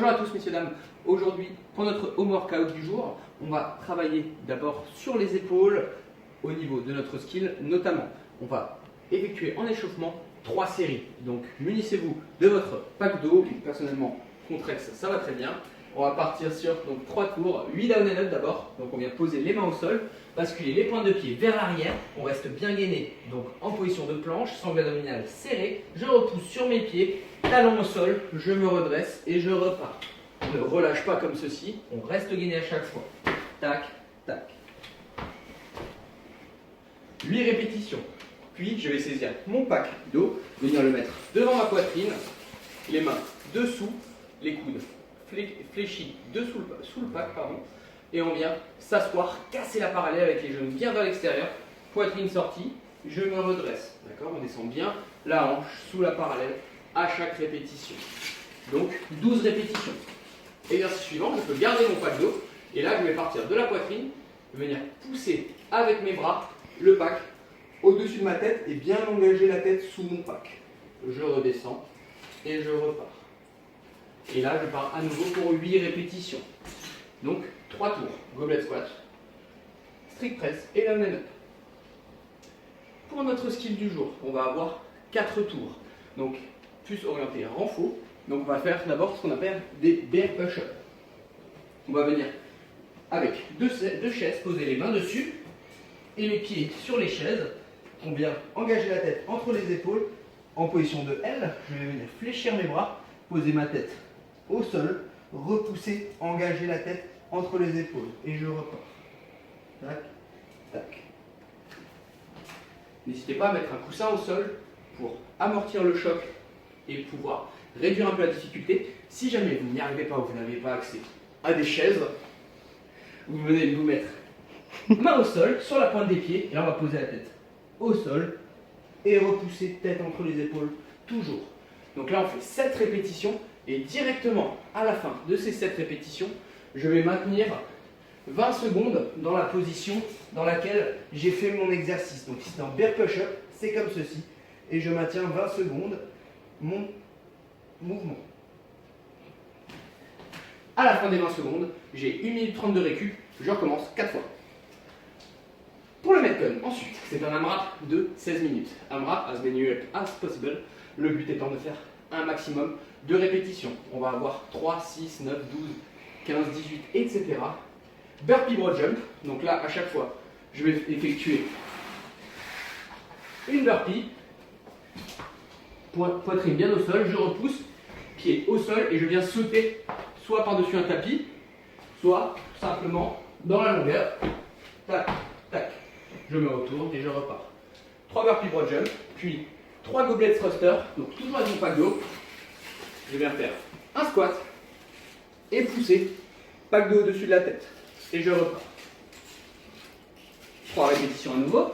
Bonjour à tous messieurs dames, aujourd'hui pour notre home workout du jour, on va travailler d'abord sur les épaules au niveau de notre skill, notamment on va effectuer en échauffement 3 séries. Donc munissez-vous de votre pack d'eau, personnellement Contrex ça va très bien. On va partir sur donc 3 tours, 8 down and up d'abord, donc on vient poser les mains au sol, basculer les pointes de pied vers l'arrière, on reste bien gainé, donc en position de planche, sangle abdominale serrée, je repousse sur mes pieds, talons au sol, je me redresse et je repars. On ne relâche pas comme ceci, on reste gainé à chaque fois. Tac, tac. 8 répétitions. Puis je vais saisir mon pack d'eau, venir le mettre devant ma poitrine, les mains dessous, les coudes fléchis sous le pack, et on vient s'asseoir, casser la parallèle avec les genoux bien vers l'extérieur, poitrine sortie, je me redresse. D'accord, on descend bien la hanche sous la parallèle à chaque répétition. Donc 12 répétitions. Exercice suivant, je peux garder mon pack d'eau et là je vais partir de la poitrine, venir pousser avec mes bras le pack au-dessus de ma tête et bien engager la tête sous mon pack. Je redescends et je repars. Et là je pars à nouveau pour 8 répétitions. Donc 3 tours, goblet squat, strict press et down and up. Pour notre skill du jour, on va avoir 4 tours. Donc plus orienté renfort. Donc on va faire d'abord ce qu'on appelle des bear push-ups. On va venir avec deux chaises, poser les mains dessus et les pieds sur les chaises. On vient engager la tête entre les épaules en position de L. Je vais venir fléchir mes bras, poser ma tête au sol, repousser, engager la tête entre les épaules et je repars. Tac, tac. N'hésitez pas à mettre un coussin au sol pour amortir le choc et pouvoir réduire un peu la difficulté. Si jamais vous n'y arrivez pas ou vous n'avez pas accès à des chaises, vous venez vous mettre main au sol, sur la pointe des pieds, et là on va poser la tête au sol et repousser tête entre les épaules, toujours. Donc là on fait 7 répétitions et directement à la fin de ces 7 répétitions, je vais maintenir 20 secondes dans la position dans laquelle j'ai fait mon exercice. Donc si c'est un bear push-up, c'est comme ceci, et je maintiens 20 secondes mon mouvement. À la fin des 20 secondes, j'ai 1 minute 30 de récup, je recommence 4 fois. Pour le Metcon, ensuite, c'est un AMRAP de 16 minutes. AMRAP, as many reps as possible, le but étant de faire un maximum de répétitions. On va avoir 3, 6, 9, 12, 15, 18, etc. Burpee broad jump, donc là, à chaque fois, je vais effectuer une burpee, poitrine bien au sol, je repousse, pied au sol et je viens sauter soit par-dessus un tapis, soit simplement dans la longueur. Tac, tac. Je me retourne et je repars. 3 burpee broad jump, puis 3 goblet thruster, donc toujours avec mon pack d'eau. Je viens faire un squat et pousser, pack d'eau au-dessus de la tête. Et je repars. 3 répétitions à nouveau.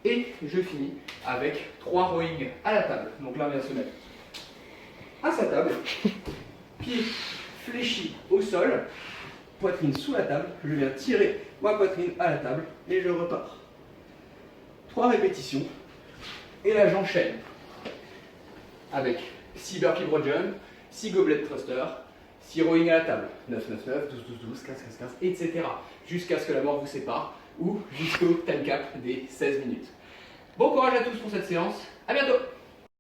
Et je finis avec 3 rowing à la table. Donc là, on vient se mettre à sa table, pieds fléchis au sol, poitrine sous la table. Je viens tirer ma poitrine à la table et je repars. 3 répétitions. Et là, j'enchaîne avec 6 burpee broad jump, 6 goblet thruster, 6 rowing à la table. 9, 9, 9, 12, 12, 12, 15, 15, 15, etc. Jusqu'à ce que la mort vous sépare ou jusqu'au time cap des 16 minutes. Bon courage à tous pour cette séance. À bientôt!